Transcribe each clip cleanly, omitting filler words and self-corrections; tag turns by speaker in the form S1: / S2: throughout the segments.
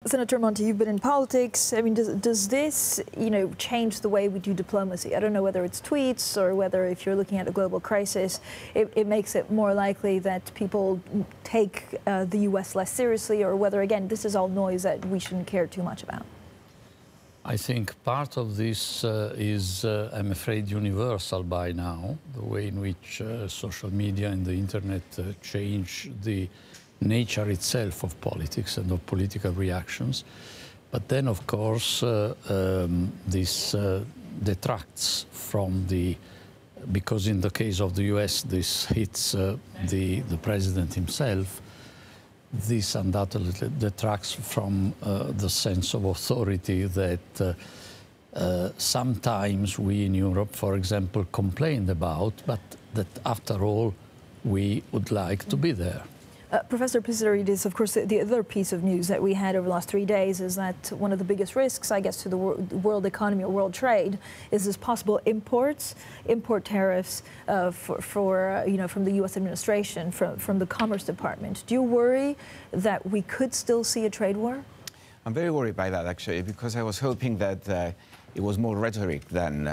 S1: Senator Monti, you've been in politics. I mean, does this, change the way we do diplomacy? I don't know whether it's tweets or whether, if you're looking at a global crisis, it makes it more likely that people take the U.S. less seriously, or whether, again, this is all noise that we shouldn't care too much about.
S2: I think part of this is, I'm afraid, universal by now, the way in which social media and the internet change the nature itself of politics and of political reactions. But then, of course, this detracts from because in the case of the US, this hits the president himself. This undoubtedly detracts from the sense of authority that sometimes we in Europe, for example, complained about, but that after all, we would like to be there.
S1: Professor Pissarides, of course, the other piece of news that we had over the last 3 days is that one of the biggest risks, I guess, to the world economy or world trade is this possible import tariffs from the U.S. administration, from the Commerce Department. Do you worry that we could still see a trade war?
S3: I'm very worried by that, actually, because I was hoping that it was more rhetoric than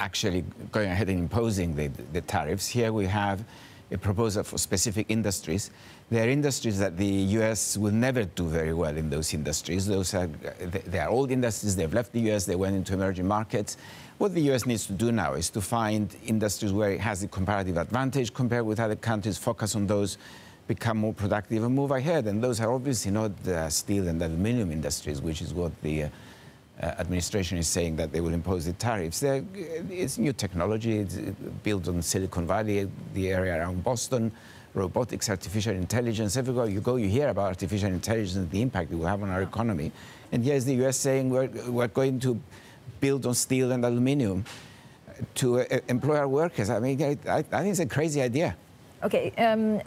S3: actually going ahead and imposing the tariffs. Here we have a proposal for specific industries. There are industries that the U.S. will never do very well in those industries. They are old industries. They've left the U.S. They went into emerging markets. What the U.S. needs to do now is to find industries where it has a comparative advantage compared with other countries, focus on those, become more productive and move ahead. And those are obviously not the steel and aluminum industries, which is what the administration is saying that they will impose the tariffs. It's new technology. It's built on Silicon Valley, the area around Boston, robotics, artificial intelligence. Everywhere you go, you hear about artificial intelligence and the impact it will have on our economy. And here's the U.S. saying we're going to build on steel and aluminum to employ our workers. I mean, I think it's a crazy idea.
S1: Okay,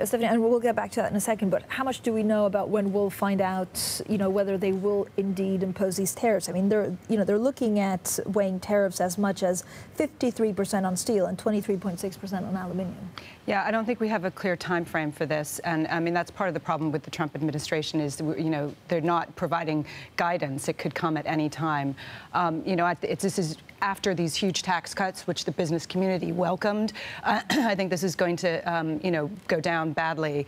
S1: Stephanie, and we'll get back to that in a second, but how much do we know about when we'll find out, whether they will indeed impose these tariffs? I mean, they're looking at weighing tariffs as much as 53% on steel and 23.6% on aluminum.
S4: Yeah, I don't think we have a clear time frame for this, and I mean that's part of the problem with the Trump administration is they're not providing guidance. It could come at any time. This is after these huge tax cuts, which the business community welcomed. I think this is going to go down badly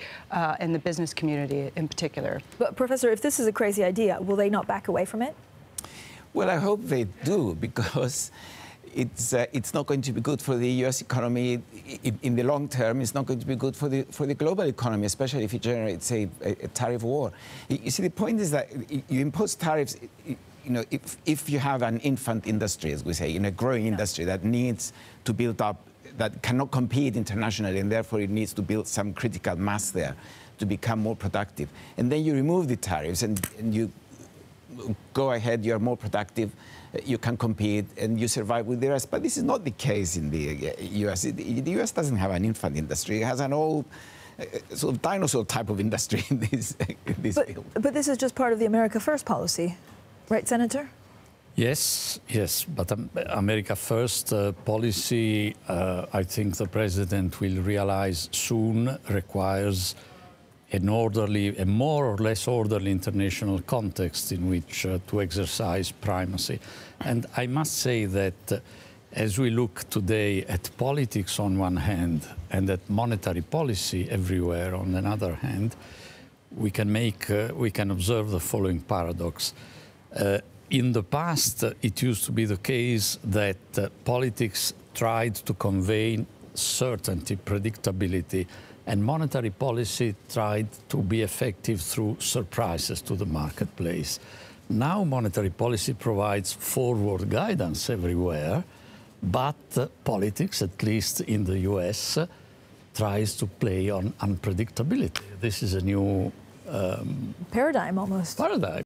S4: in the business community in particular. But
S1: Professor, if this is a crazy idea, will they not back away from it?
S3: Well, I hope they do, because it's not going to be good for the U.S. economy in the long term. It's not going to be good for the global economy, especially if it generates a tariff war. You see, the point is that you impose tariffs. If you have an infant industry, as we say, a growing industry that needs to build up, that cannot compete internationally, and therefore it needs to build some critical mass there to become more productive. And then you remove the tariffs and you go ahead, you're more productive, you can compete, and you survive with the rest. But this is not the case in the U.S. The U.S. doesn't have an infant industry. It has an old sort of dinosaur type of industry in this field.
S1: But this is just part of the America First policy, right, Senator?
S2: Yes, but America First policy, I think the president will realize soon, requires a more or less orderly international context in which to exercise primacy. And I must say that as we look today at politics on one hand and at monetary policy everywhere on another hand, we can observe the following paradox. In the past, it used to be the case that politics tried to convey certainty, predictability, and monetary policy tried to be effective through surprises to the marketplace. Now monetary policy provides forward guidance everywhere, but politics, at least in the US, tries to play on unpredictability. This is a new
S1: paradigm almost.
S2: Paradigm.